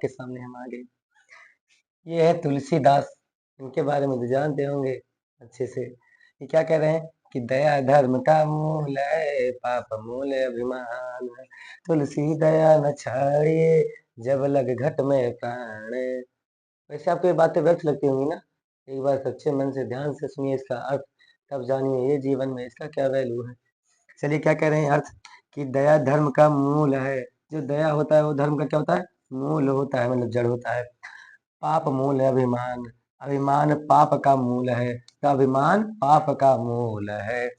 आपके सामने हम आ गए। ये है तुलसीदास, इनके बारे में तो जानते होंगे अच्छे से। ये क्या कह रहे हैं कि दया धर्म का मूल है, पाप मूल अभिमान है। तुलसी दया न छाड़िए, जब लग घट में प्राण। वैसे आपको ये बातें व्यर्थ लगती होंगी ना, एक बार सच्चे मन से ध्यान से सुनिए इसका अर्थ, तब जानिए ये जीवन में इसका क्या वैल्यू है। चलिए क्या कह रहे हैं अर्थ, कि दया धर्म का मूल है। जो दया होता है वो धर्म का क्या होता है, मूल होता है, मतलब जड़ होता है। पाप मूल है अभिमान, अभिमान पाप का मूल है, तो अभिमान पाप का मूल है।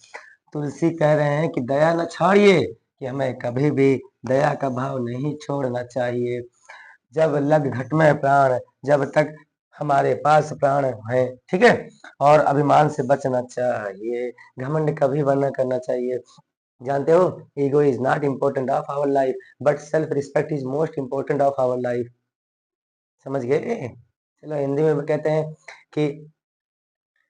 तुलसी कह रहे हैं कि दया न छाड़िए, कि हमें कभी भी दया का भाव नहीं छोड़ना चाहिए। जब लग घट में प्राण, जब तक हमारे पास प्राण है, ठीक है। और अभिमान से बचना चाहिए, घमंड कभी वरना करना चाहिए। जानते हो, ego is not important of our life, but self respect is most important of our life. समझ गए। चलो हिंदी में कहते हैं कि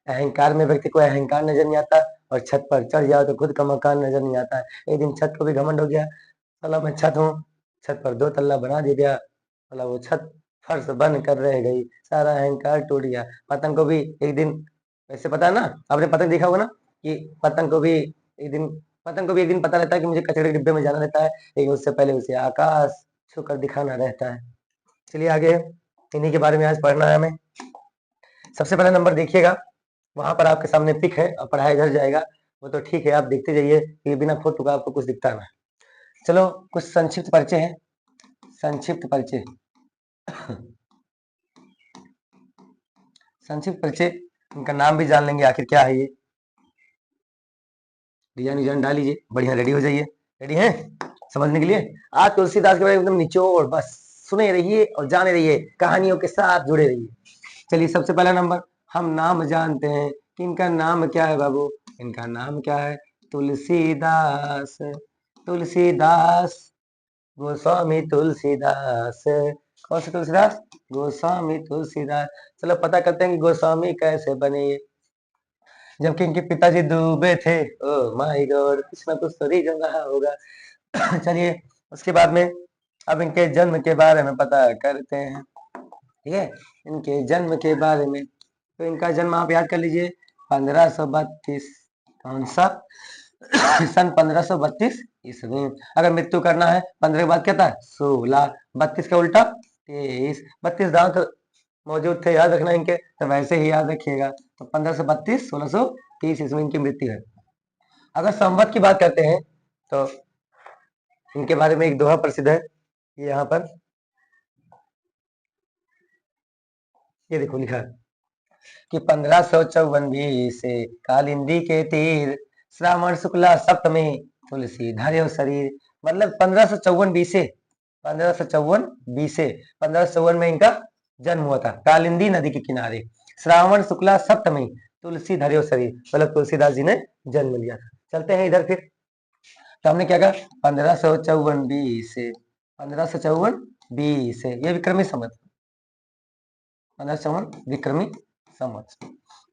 अहंकार में व्यक्ति को अहंकार नजर नहीं आता, और छत पर चढ़ जाओ तो खुद का मकान नजर नहीं आता है। एक दिन छत को भी घमंड हो गया, साला मैं छत हूँ, छत पर 2 तल्ला बना दिया, साला वो छत फर्श बन कर रह गई, सारा अहंकार टूट गया। पतंग को भी एक दिन, वैसे पता है ना, आपने पतंग देखा होगा ना, कि पतंग को भी एक दिन पता रहता है कि मुझे कचरे के डिब्बे में जाना रहता है, लेकिन उससे पहले उसे आकाश छूकर दिखाना रहता है। चलिए आगे, इन्हीं के बारे में आज पढ़ना है हमें। सबसे पहला नंबर देखिएगा, वहां पर आपके सामने पिक है और पढ़ाया घर जाएगा, वो तो ठीक है, आप देखते जाइए कि बिना फोटो का आपको कुछ दिखता ना। चलो कुछ संक्षिप्त परिचय है, संक्षिप्त परिचय संक्षिप्त परिचय, इनका नाम भी जान लेंगे आखिर क्या है ये। डिजाइन डिजाइन डाल लीजिए, बढ़िया रेडी हो जाइए। रेडी है समझने के लिए। आज तुलसीदास के बारे में एकदम निचोड़, बस सुने रहिए और जाने रहिए, कहानियों के साथ जुड़े रहिए। चलिए सबसे पहला नंबर, हम नाम जानते हैं कि इनका नाम क्या है बाबू, इनका नाम क्या है, तुलसीदास। तुलसीदास, गोस्वामी तुलसीदास। कौन से तुलसीदास, गोस्वामी तुलसीदास। चलो पता करते हैं कि गोस्वामी कैसे बने ये। जबकि इनके पिताजी डूबे थे, ओ माय गॉड, कुछ ना कुछ तो रीजन रहा होगा। चलिए उसके बाद में अब इनके जन्म के बारे में पता करते हैं, ठीक है, इनके जन्म के बारे में। तो इनका जन्म आप याद कर लीजिए 1532, कौन सा सन 1532 ईस्वी। अगर मृत्यु करना है 15 के बाद क्या था, 16, 32 का उल्टा 23, 32 दांत मौजूद थे, याद रखना इनके, तो वैसे ही याद रखिएगा। तो 1532 1630 ईस्वी इनकी मृत्यु है। अगर संवत की बात करते हैं तो इनके बारे में एक दोहा प्रसिद्ध है, ये यहाँ पर, ये देखो लिखा है कि 1554 से कालिंदी के तीर, श्रावण शुक्ला सप्तमी, तुलसी धर्यो शरीर। मतलब 1554 से 1554 में इनका जन्म हुआ था, कालिंदी नदी के किनारे, श्रावण शुक्ला सप्तमी, तुलसी धर्यो शरीर, मतलब तुलसीदास जी ने जन्म लिया था। चलते हैं इधर फिर, तो हमने क्या कहा 1554 से, 1554 से ये विक्रमी संवत, 1554 विक्रमी संवत।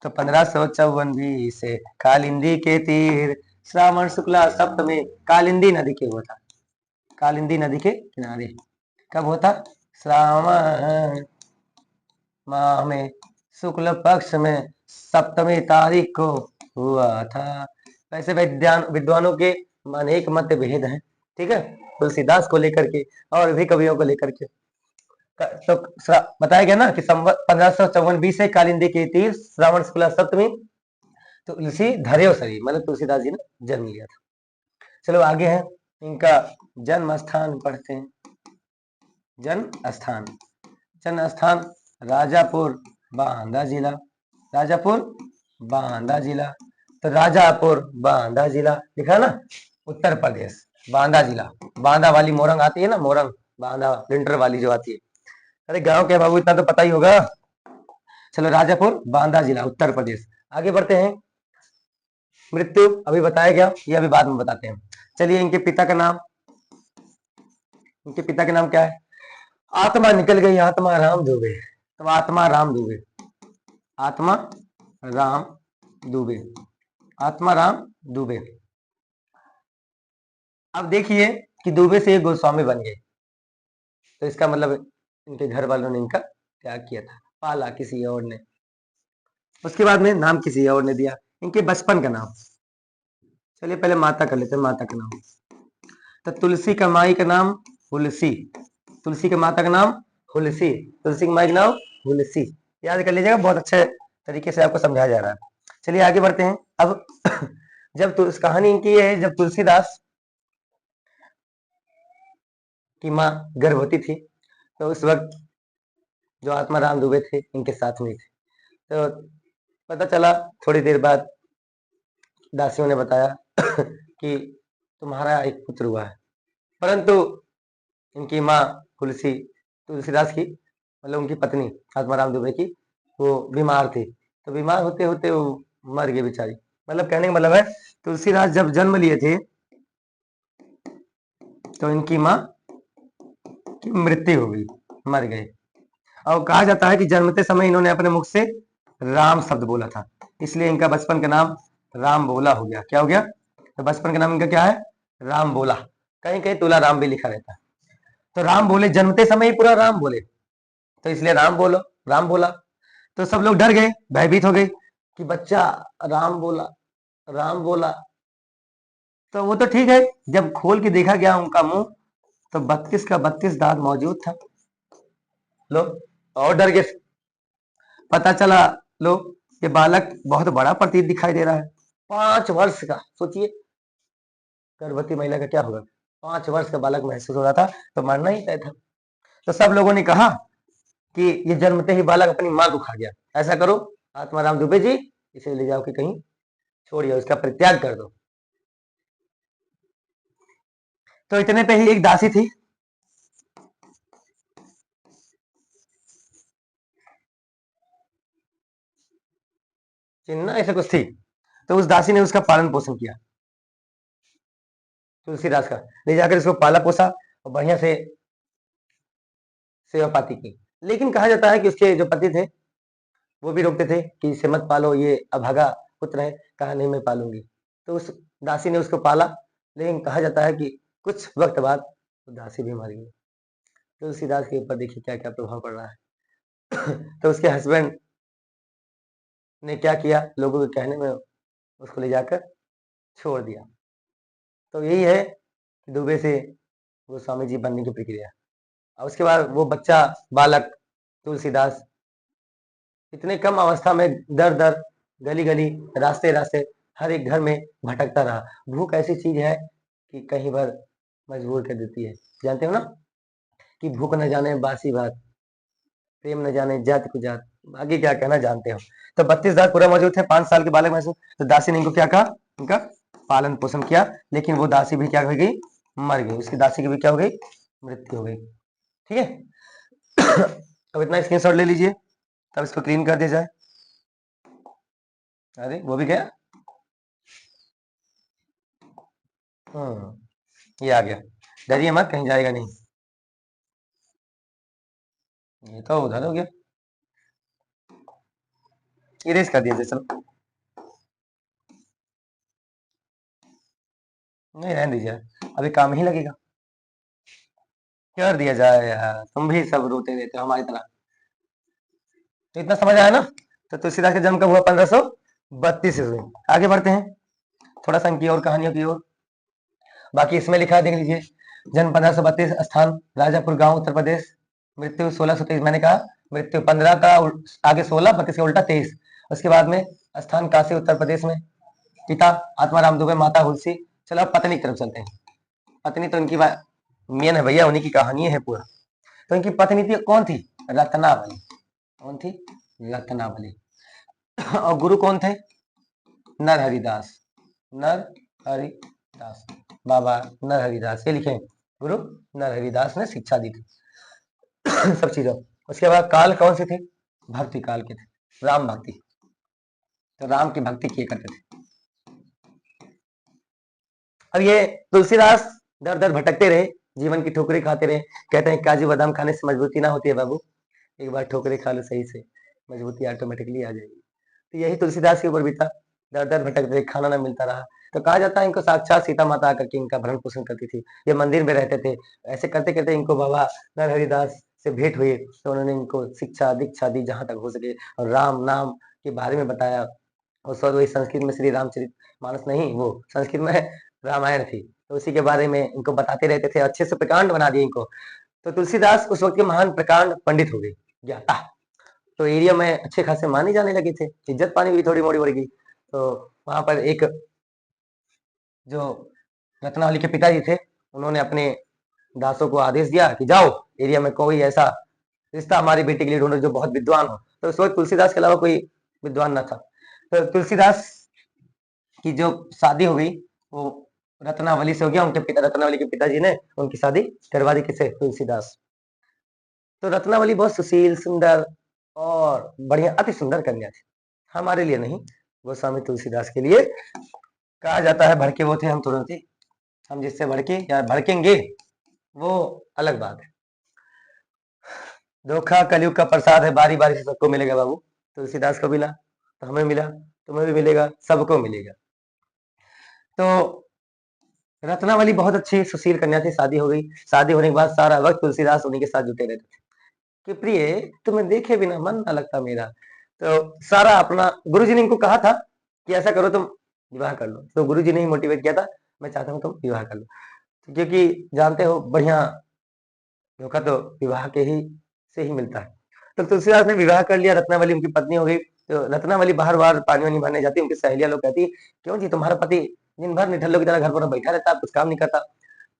तो 1554 से कालिंदी के तीर, श्रावण शुक्ला सप्तमी, कालिंदी नदी के हुआ था, कालिंदी नदी के किनारे। कब होता, श्रावण माह में शुक्ल पक्ष में सप्तमी तारीख को हुआ था। वैसे विद्वानों के अनेक मत भेद हैं, ठीक है, तुलसीदास को लेकर के और भी कवियों को लेकर के। तो बताया गया ना कि संवत 1554 से कालिंदी के तीर, श्रावण शुक्ला सप्तमी, तुलसी धर्यो शरीर, मतलब तुलसीदास जी ने जन्म लिया था। चलो आगे है, इनका जन्म स्थान पढ़ते हैं। जन्म स्थान, जन्म स्थान राजापुर बांदा जिला, राजापुर बांदा जिला। तो राजापुर बांदा जिला लिखा ना, उत्तर प्रदेश, बांदा जिला, बांदा वाली मोरंग आती है ना, मोरंग बांदा लिंटर वाली जो आती है, अरे गांव के बाबू इतना तो पता ही होगा। चलो राजापुर बांदा जिला उत्तर प्रदेश। आगे बढ़ते हैं, मृत्यु अभी बताया गया, ये अभी बाद में बताते हैं। चलिए इनके पिता का नाम, इनके पिता का नाम क्या है, आत्मा निकल गई, आत्मा राम दुबे। तो आत्मा राम दुबे, आत्मा राम दुबे, आत्मा राम दुबे। अब देखिए कि दुबे से एक गोस्वामी बन गए, तो इसका मतलब इनके घर वालों ने इनका त्याग किया था, पाला किसी और ने। उसके बाद में नाम किसी और ने दिया, इनके बचपन का नाम। चलिए पहले माता कर लेते हैं, माता का नाम। तो तुलसी का माई का नाम हुलसी, तुलसी के माता का नाम हुलसी, तुलसी की माई का नाम हुलसी। याद कर लीजिएगा, बहुत अच्छे तरीके से आपको समझाया जा रहा है। चलिए आगे बढ़ते हैं। अब जब कहानी इनकी ये है, जब तुलसीदास की माँ गर्भवती थी, तो उस वक्त जो आत्माराम दुबे थे इनके साथ में थे। तो पता चला थोड़ी देर बाद दासियों ने बताया कि तुम्हारा एक पुत्र हुआ है, परंतु इनकी माँ तुलसीदास की, मतलब उनकी पत्नी आत्माराम दुबे की, वो बीमार थी। तो बीमार होते होते वो मर गई बेचारी। मतलब कहने का मतलब है, तुलसीदास जब जन्म लिए थे तो इनकी माँ की मृत्यु हो गई, मर गए। और कहा जाता है कि जन्मते समय इन्होंने अपने मुख से राम शब्द बोला था, इसलिए इनका बचपन का नाम राम बोला हो गया। क्या हो गया? तो बचपन का नाम इनका क्या है? राम बोला। कहीं कहीं तुला राम भी लिखा रहता है। तो राम बोले, जन्मते समय ही पूरा राम बोले, तो इसलिए राम बोलो, राम बोला। तो सब लोग डर गए, भयभीत हो गए कि बच्चा राम बोला, राम बोला। तो वो तो ठीक है, जब खोल के देखा गया उनका मुंह, तो 32 का 32 दांत मौजूद था। लो, और डर गए। पता चला, लो, ये बालक बहुत बड़ा प्रतीत दिखाई दे रहा है, 5 वर्ष का। सोचिए गर्भवती महिला का क्या होगा, 5 वर्ष का बालक महसूस हो रहा था, तो मरना ही तय था। तो सब लोगों ने कहा कि ये जन्मते ही बालक अपनी माँ को खा गया, ऐसा करो आत्माराम दुबे जी, इसे ले जाओ कि कहीं छोड़िए, उसका परित्याग कर दो। तो इतने पे ही एक दासी थी, चिन्ना ऐसा कुछ थी, तो उस दासी ने उसका पालन पोषण किया, तुलसीदास का, ले जाकर इसको पाला पोसा और बढ़िया से सेवा पाती की। लेकिन कहा जाता है कि उसके जो पति थे वो भी रोकते थे कि इसे मत पालो, ये अभागा पुत्र है। कहा नहीं, मैं पालूंगी। तो उस दासी ने उसको पाला, लेकिन कहा जाता है कि कुछ वक्त बाद तो दासी भी मर गई। तुलसीदास के ऊपर देखिए क्या क्या प्रभाव पड़ रहा है। तो उसके हस्बैंड ने क्या किया, लोगों के कहने में उसको ले जाकर छोड़ दिया। तो यही है कि दुबे से गोस्वामी जी बनने की प्रक्रिया। और उसके बाद वो बच्चा बालक तुलसीदास इतने कम अवस्था में दर दर, गली गली, रास्ते रास्ते, हर एक घर में भटकता रहा। भूख ऐसी चीज है कि कहीं भर मजबूर कर देती है। जानते हो ना कि भूख न जाने बासी भात, प्रेम न जाने जात को जात, आगे क्या कहना जानते हो। तो 32 दांत पूरा मौजूद थे, 5 साल के बालक महसूस। तो दासी ने इनको क्या कहा, इनका पालन पोषण किया। लेकिन वो दासी भी क्या हो गई, मर गई। उसकी दासी की भी क्या हो गई, मृत्यु हो गई। ठीक है। अब इतना स्क्रीनशॉट ले लीजिए, तब इसको क्लीन कर दिया जाए। अरे वो भी गया, ये आ गया। डरिए मत, कहीं जाएगा नहीं। ये तो उधर हो गया, इरेज कर दिया। चलो नहीं, रहने दीजिए, अभी काम ही लगेगा। कर दिया जाए यार, तुम भी सब रोते रहते हो हमारी तरह। तो इतना समझ आया ना। तो तुलसीदास का जन्म कब हुआ, 1532 ईस्वी। आगे बढ़ते हैं थोड़ा सा इनकी और कहानियों की ओर। बाकी इसमें लिखा है, देख लीजिए। जन्म 1532, स्थान राजापुर गांव, उत्तर प्रदेश। मृत्यु 1623, मैंने कहा मृत्यु 15 का आगे 16, 32 का उल्टा 23। उसके बाद में स्थान काशी उत्तर प्रदेश में। पिता आत्माराम दुबे, माता हुलसी। चलो अब पत्नी की तरफ चलते हैं। पत्नी तो इनकी मेन है भैया, उन्हीं की कहानी है पूरा। तो इनकी पत्नी थी, कौन थी, रत्नावली। कौन थी, रत्नावली। और गुरु कौन थे, नर हरिदास। नर हरिदास, बाबा नर हरिदास, ये लिखे गुरु नर हरिदास ने शिक्षा दी थी। सब चीजों। उसके बाद काल कौन से थे, भक्ति काल के थे, राम भक्ति। तो राम की भक्ति किए करते थे। अब ये तुलसीदास दर दर भटकते रहे, जीवन की ठोकरें खाते रहे। कहते हैं काजू बादाम खाने से मजबूती ना होती है बाबू, एक बार ठोकरें खा लो सही से, मजबूती ऑटोमेटिकली आ जाएगी। तो यही तुलसीदास के ऊपर भी था, दर दर भटकते रहे, खाना ना मिलता रहा। तो कहा जाता है इनको साक्षात सीता माता आकर के इनका भरण पोषण करती थी। ये मंदिर में रहते थे। ऐसे करते करते इनको बाबा नर हरिदास से भेंट हुई तो उन्होंने इनको शिक्षा दीक्षा दी जहाँ तक हो सके, और राम नाम के बारे में बताया। और सर वही संस्कृत में श्री रामचरित मानस नहीं, वो संस्कृत में रामायण थी, तो उसी के बारे में इनको बताते रहते थे, अच्छे से प्रकांड बना दिए इनको। तो तुलसीदास उस वक्त के महान प्रकांड पंडित हो गए, ज्ञाता। तो एरिया में अच्छे खासे माने जाने लगे थे, इज्जत पानी भी थोड़ी मोड़ी बढ़ गई। तो वहां पर एक जो रत्नावली के पिताजी थे, उन्होंने अपने दासों को आदेश दिया कि जाओ एरिया में कोई ऐसा रिश्ता हमारी बेटी के लिए ढूंढो जो बहुत विद्वान हो। तो उस वक्त तुलसीदास के अलावा कोई विद्वान न था। तो तुलसीदास की जो शादी हो गई वो रत्नावली से हो गया। उनके पिता, रत्नावली के पिताजी ने उनकी शादी करवा दी, किसे? तुलसीदास। तो रत्नावली बहुत सुशील, सुंदर और बढ़िया, अति सुंदर कन्या थी। हमारे लिए नहीं, गोस्वामी तुलसीदास के लिए कहा जाता है भड़के वो थे, हम तुरंत ही, हम जिससे भड़के या भड़केंगे वो अलग बात है। धोखा कलयुग का प्रसाद है, बारी बारी से सबको मिलेगा बाबू। तुलसीदास को मिला तो हमें मिला, तुम्हें भी मिलेगा, सबको मिलेगा। तो रत्नावली बहुत अच्छी सुशील कन्या थी, शादी हो गई। शादी होने के बाद सारा वक्त तुलसीदास उन्हीं के साथ जुटे रहते थे कि प्रिय तुम्हें देखे बिना मन ना लगता मेरा। तो सारा अपना, गुरुजी ने इनको कहा था कि ऐसा करो तुम विवाह कर लो, तो गुरुजी ने ही मोटिवेट किया था, मैं चाहता हूँ तुम विवाह कर लो, क्योंकि जानते हो बढ़िया धोखा तो विवाह के ही से ही मिलता है। तो तुलसीदास ने विवाह कर लिया, रत्नावली उनकी पत्नी हो गई। तो रत्नावली बाहर बाहर पानी वानी भरने जाती, उनकी सहेलियां लोग कहती, क्यों जी तुम्हारा पति दिन भर निठल्लों की तरह घर पर बैठा रहता है, कुछ काम नहीं करता।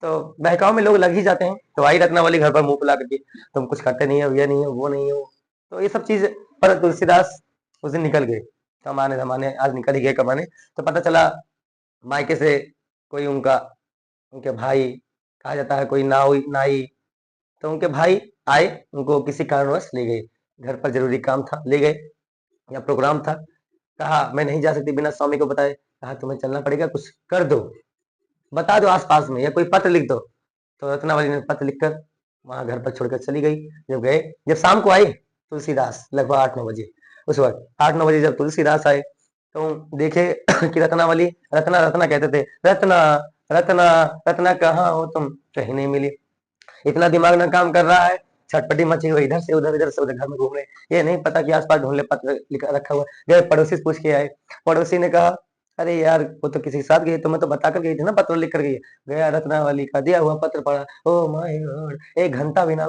तो बहकाव में लोग लग ही जाते हैं। तो आई रत्नावली घर पर मुंह फुला करके, तुम कुछ करते नहीं हो, ये नहीं हो, वो नहीं हो। तो ये सब चीज पर तुलसीदास उस दिन निकल गए कमाने धमाने, आज निकल ही गए कमाने। तो पता चला मायके से कोई उनका, उनके भाई कहा जाता है, कोई नाई नाई, तो उनके भाई आए, उनको किसी कारणवश ले गए, घर पर जरूरी काम था, ले गए या प्रोग्राम था। कहा मैं नहीं जा सकती बिना स्वामी को बताए। कहा तुम्हें चलना पड़ेगा, कुछ कर दो, बता दो आसपास में, या कोई पत्र लिख दो। तो रत्नावली ने पत्र लिखकर वहां घर पर छोड़कर चली गई। जब गए, जब शाम को आई तुलसीदास लगभग 8-9 बजे, उस वक्त 8-9 बजे जब तुलसीदास आए तो देखे कि रत्नावली, रत्ना रत्ना कहते थे, रत्ना रत्ना रत्ना कहाँ हो तुम, कहीं नहीं मिली। इतना दिमाग ना काम कर रहा है, छटपटी मची हुई, इधर से उधर, इधर से उधर घर में घूम रहे, ये नहीं पता कि आसपास ढूंढ ले, पत्र लिखा रखा हुआ। गए पड़ोसी से पूछ के आए, पड़ोसी ने कहा अरे यार वो तो किसी के साथ गई, तो मैं तो बता कर गई थी ना, पत्र लिख कर गई। गया रत्नावली का दिया हुआ पत्र पढ़ा, ओ माय गॉड, एक घंटा बिना,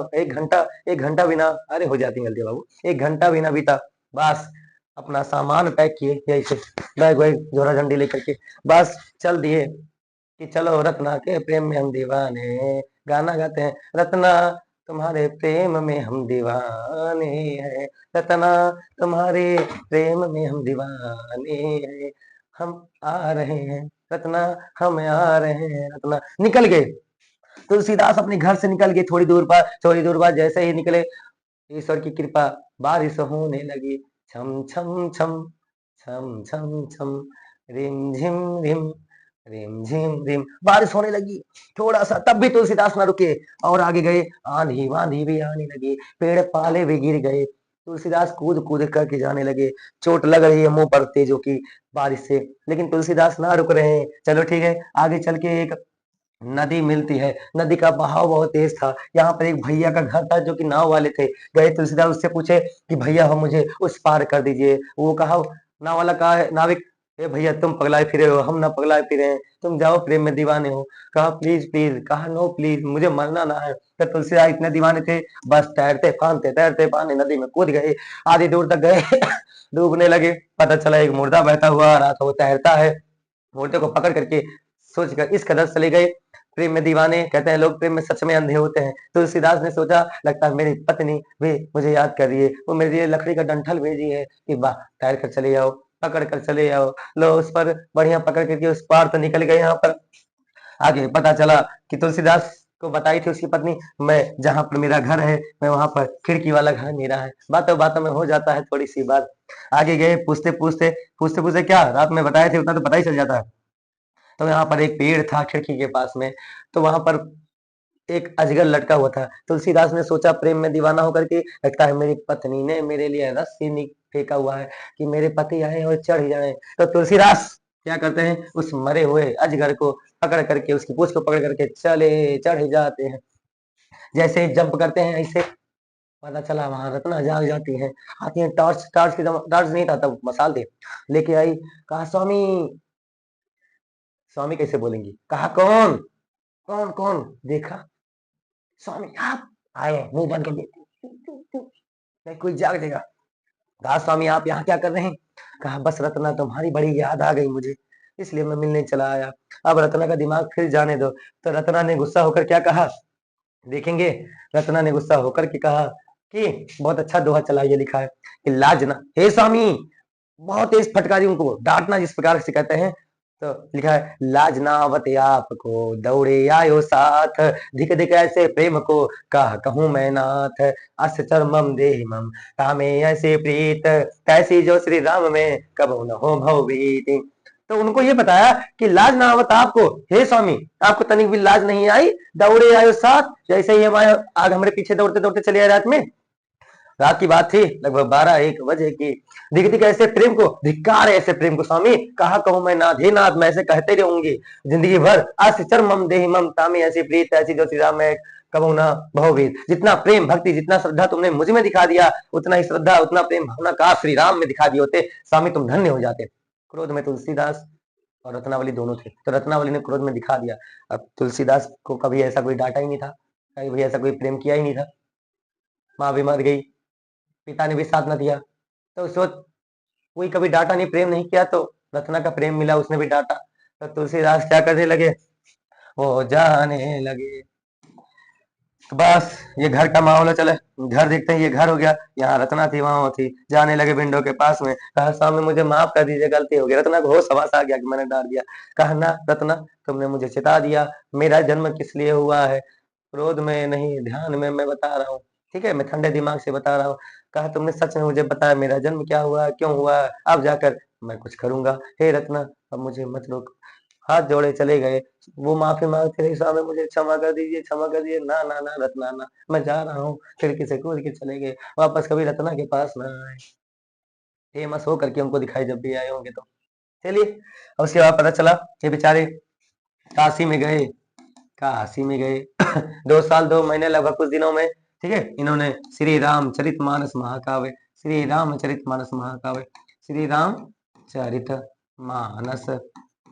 अरे हो जाती गलती बाबू, एक घंटा बिना बीता, बस अपना सामान पैक किए, यही से बैग वैग झोरा झंडी लेकर के बस चल दिए कि चलो रत्ना के प्रेम में हम दीवाने। गाना गाते हैं, रत्ना तुम्हारे प्रेम में हम दीवाने हैं, रत्ना तुम्हारे प्रेम में हम दीवाने हैं, हम आ रहे हैं रत्ना, हम आ रहे हैं रत्ना। निकल गए तुलसीदास, अपने घर से निकल गए। थोड़ी दूर बाद जैसे ही निकले, ईश्वर की कृपा, बारिश होने लगी, छम छम छम छम छम छम, रिम झिम रिम, रिम झिम रिम, बारिश होने लगी थोड़ा सा। तब भी तुलसीदास न रुके और आगे गए। आंधी वांधी भी आने लगी, पेड़ पाले भी गिर गए। तुलसीदास कूद कूद करके जाने लगे, चोट लग रही है मुंह पर तेजों की बारिश से, लेकिन तुलसीदास ना रुक रहे हैं। चलो ठीक है, आगे चल के एक नदी मिलती है, नदी का बहाव बहुत तेज था। यहाँ पर एक भैया का घर था जो कि नाव वाले थे। गए तुलसीदास, उससे पूछे कि भैया हो मुझे उस पार कर दीजिए। वो कहा, नाव वाला कहा है नाविक, ए भैया तुम पगलाए फिरे हो, हम ना पगलाए फिरे हैं, तुम जाओ प्रेम में दीवाने हो। कहा प्लीज प्लीज, कहा नो प्लीज, मुझे मरना ना है। तो तुलसीदास इतने दीवाने थे, बस तैरते फानते नदी में कूद गए, आधी दूर तक गए डूबने लगे। पता चला एक मुर्दा बैठा हुआ आ रहा था, वो तैरता है। मुर्दे को पकड़ करके सोचकर इस कदर चले गए। प्रेम में दीवाने, कहते हैं लोग प्रेम में सच में अंधे होते हैं। तुलसीदास ने सोचा लगता है मेरी पत्नी भी मुझे याद कर रही है, वो मेरे लिए लकड़ी का डंठल भेजी है कि वाह तैर कर चले जाओ, पकड़ कर चले जाओ। लो उस पर बढ़िया पकड़ करके उस पार तो निकल गए। यहाँ पर आगे पता चला कि तुलसीदास को बताई थी उसकी पत्नी, मैं जहाँ पर मेरा घर है, मैं वहां पर खिड़की वाला घर मेरा है। बातों बातों में हो जाता है थोड़ी सी बात। आगे गए, पूछते पूछते क्या रात में बताए थे उतना तो पता ही चल जाता है। तो यहाँ पर एक पेड़ था खिड़की के पास में, तो वहां पर एक अजगर लटका हुआ था। तुलसीदास ने सोचा प्रेम में दीवाना होकर के, लगता है मेरी पत्नी ने मेरे लिए रस्सी फेंका हुआ है कि मेरे पति आए और चढ़ जाए। तो तुलसीदास क्या करते हैं, उस मरे हुए अजगर को पकड़ करके, उसकी पूंछ को पकड़ करके चले चढ़ जाते हैं। जैसे जंप करते हैं ऐसे पता चला वहां रत्ना जाग जाती है, आती है, टॉर्च टॉर्च की टॉर्च नहीं था तब, मसाल थे, लेके आई। कहा स्वामी, स्वामी कैसे बोलेंगी, कहा कौन, कौन कौन, देखा स्वामी आप आए, मुंह बंद कर दिए, नहीं कोई जाग देगा। कहा स्वामी आप यहाँ क्या कर रहे हैं, कहा बस रत्ना तुम्हारी बड़ी याद आ गई मुझे, इसलिए मैं मिलने चला आया। अब रत्ना का दिमाग फिर जाने दो। तो रत्ना ने गुस्सा होकर क्या कहा, देखेंगे। रत्ना ने गुस्सा होकर के कहा कि बहुत अच्छा दोहा चला, ये लिखा है कि लाज ना, हे स्वामी, बहुत तेज फटकारी उनको डांटना जिस प्रकार से कहते हैं। तो लिखा है, लाज ना आवत आपको, दौड़े आयो साथ, धिक धिक ऐसे प्रेम को, कह कहूं मैं नाथ, अस चरमम देहि मम, तामे ऐसे प्रीत, तैसी जो श्री राम में, कबहु न हो भव भीति। तो उनको ये बताया कि लाज ना आवत आपको, हे स्वामी, आपको तनिक भी लाज नहीं आई, दौड़े आयो साथ, जैसे ही हमारे आग हमारे पीछे दौड़ते दौड़ते चले आए रात में। रात की बात थी, लगभग 12-1 बजे की। दिख दिख ऐसे प्रेम को, धिक्कार है ऐसे प्रेम को स्वामी, कहा कहूं मैं नाथ, हे नाथ मैं ऐसे कहते रहूंगी जिंदगी भर, अस चरमम देहि मम, तामे ऐसी प्रीत, ऐसी जो श्री राम में, कबहु ना भवभीत। जितना प्रेम भक्ति जितना श्रद्धा तुमने मुझ में दिखा दिया, उतना ही श्रद्धा उतना प्रेम भावना का श्री राम में दिखा दिए होते, स्वामी तुम धन्य हो जाते। क्रोध में तुलसीदास और रत्नावली दोनों थे, तो रत्नावली ने क्रोध में दिखा दिया। अब तुलसीदास को कभी ऐसा कोई डांटा ही नहीं था, कभी ऐसा कोई प्रेम किया ही नहीं था। माँ भी मर गई, पिता ने भी साथ न दिया, तो उस वक्त कोई कभी डांटा नहीं, प्रेम नहीं किया, तो रत्ना का प्रेम मिला, उसने भी डांटा। तो तुलसीदास क्या करने लगे, वो जाने लगे। तो बस ये घर का माहौल है, चले घर देखते हैं, ये घर हो गया, यहाँ रत्ना थी वहां वो थी, जाने लगे विंडो के पास में, कहा स्वामी मुझे माफ कर दीजिए, गलती हो गई। रत्ना को होश हवास आ गया कि मैंने डांट दिया। कहा ना रत्ना, तुमने मुझे चिता दिया, मेरा जन्म किस लिए हुआ है, क्रोध में नहीं ध्यान में मैं बता रहा हूँ, ठीक है, मैं ठंडे दिमाग से बता रहा हूँ। कहा तुमने सच में मुझे बताया मेरा जन्म क्या हुआ, क्यों हुआ, अब जाकर मैं कुछ करूंगा, हे रत्ना अब मुझे मत रोक। हाथ जोड़े चले गए, वो माफी मांगते रहे, स्वामी मुझे क्षमा कर दीजिए, क्षमा कर दीजिए, ना ना ना रत्ना ना, मैं जा रहा हूँ। खिड़की से कूद के चले गए, वापस कभी रत्ना के पास ना आए। फेमस होकर के उनको दिखाई जब भी आए होंगे तो। चलिए, और उसके बाद पता चला ये बेचारे काशी में गए, काशी में गए 2 साल 2 महीने लगभग कुछ दिनों में, ठीक है, इन्होंने श्री रामचरितमानस महाकाव्य, श्री रामचरितमानस महाकाव्य, श्री रामचरित मानस,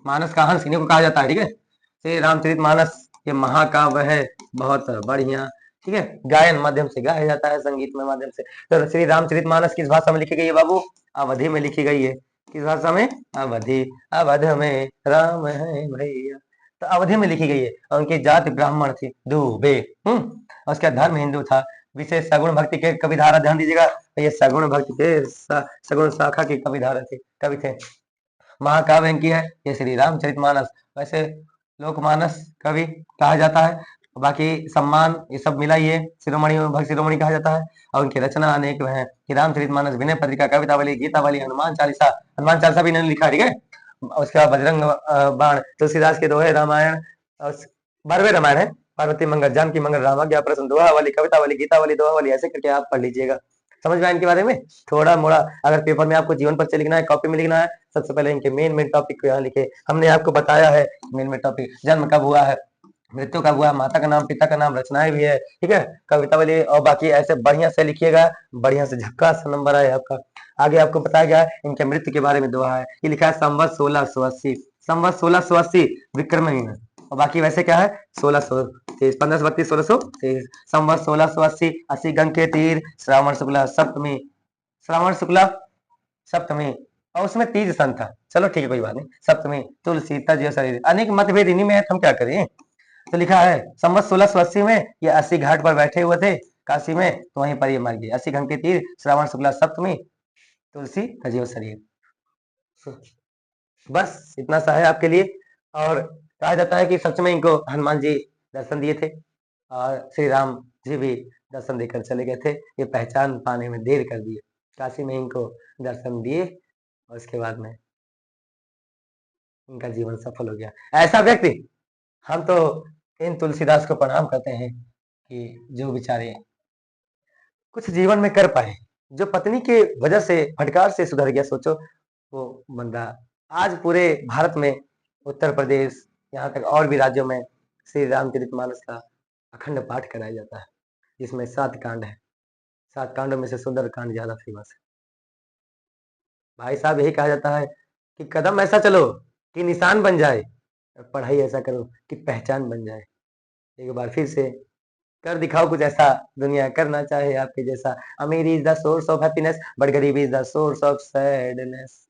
मानस का हंस इन्हीं को कहा जाता है, ठीक है। श्री रामचरितमानस ये महाकाव्य है, बहुत बढ़िया, ठीक है, गायन माध्यम से गाया जाता है, संगीत में माध्यम से। तो श्री रामचरितमानस किस भाषा में लिखी गई है बाबू, अवधि में लिखी गई है। किस भाषा में, अवधि, अवध में राम है भैया, तो अवधि में लिखी गई है। और उनकी जाति ब्राह्मण थी, दुबे, और उसका धर्म हिंदू था। विशेष सगुण भक्ति के कवि धारा, ध्यान दीजिएगा, ये सगुण भक्ति के सगुण शाखा के कवि धारा थे, कवि थे। महाकाव्य इनकी है ये श्री रामचरितमानस, वैसे लोकमानस कवि कहा जाता है। बाकी सम्मान ये सब मिला, ये शिरोमणि भक्त शिरोमणि कहा जाता है। और उनकी रचना अनेक है कि रामचरितमानस, विनय पत्रिका, कवितावली, गीतावली, हनुमान चालीसा, हनुमान चालीसा भी इन्होंने लिखा, ठीक है। उसके बाद बजरंग बाण, तुलसीदास के दोहे, रामायण, और 12वें रामायण है, पार्वती मंगल, जानकी मंगल, रामाज्ञा प्रश्न, दोहावली, कवितावली, गीतावली, दोहावली, ऐसे करके आप पढ़ लीजिएगा। समझ में आया इनके बारे में थोड़ा मोड़ा। अगर पेपर में आपको जीवन परिचय लिखना है, कॉपी में लिखना है, सबसे पहले इनके मेन मेन टॉपिक को यहाँ लिखे। हमने आपको बताया है मेन मेन टॉपिक, जन्म कब हुआ है, मृत्यु कब हुआ है, माता का नाम, पिता का नाम, रचनाएं भी है, ठीक है, कवितावली, और बाकी ऐसे बढ़िया से लिखिएगा, बढ़िया से झक्कास नंबर आए आपका। आगे आपको बताया गया है इनके मृत्यु के बारे में दोहा है, ये लिखा है संवत 1680, संवत 1680 विक्रमहीन, और बाकी वैसे क्या है 1623, 1532 1623, संवत 1680, 80 गंग के तीर, श्रावण शुक्ला सप्तमी, श्रावण शुक्ला सप्तमी, और उसमें तीज सन था, चलो ठीक है कोई बात नहीं, सप्तमी, तुलसी तज शरीर, अनेक मतभेद इन्हीं में है, हम क्या करें। तो लिखा है संवत 1680 में ये 80 घाट पर बैठे हुए थे काशी में, तो वहीं पर ये मर गए, 80 घंटे तीर, श्रावण शुक्ला सप्तमी, तुलसी तजीव शरीर। बस इतना सा है आपके लिए। और कहा जाता है कि सच में इनको हनुमान जी दर्शन दिए थे, और श्री राम जी भी दर्शन देकर चले गए थे, ये पहचान पाने में देर कर दिए, काशी में इनको दर्शन दिए, और उसके बाद में इनका जीवन सफल हो गया। ऐसा व्यक्ति, हम तो इन तुलसीदास को प्रणाम करते हैं कि जो बेचारे कुछ जीवन में कर पाए, जो पत्नी के वजह से फटकार से सुधर गया, सोचो वो बंदा आज पूरे भारत में, उत्तर प्रदेश, यहाँ तक और भी राज्यों में श्री रामचरितमानस का अखंड पाठ कराया जाता है, जिसमें 7 कांड है। 7 कांडों में से सुंदर कांड ज्यादा फेमस है। भाई साहब यही कहा जाता है कि कदम ऐसा चलो कि निशान बन जाए, पढ़ाई ऐसा करो कि पहचान बन जाए। एक बार फिर से कर दिखाओ कुछ ऐसा, दुनिया करना चाहे आपके जैसा। अमीर is the source of happiness but गरीबी is the source of sadness.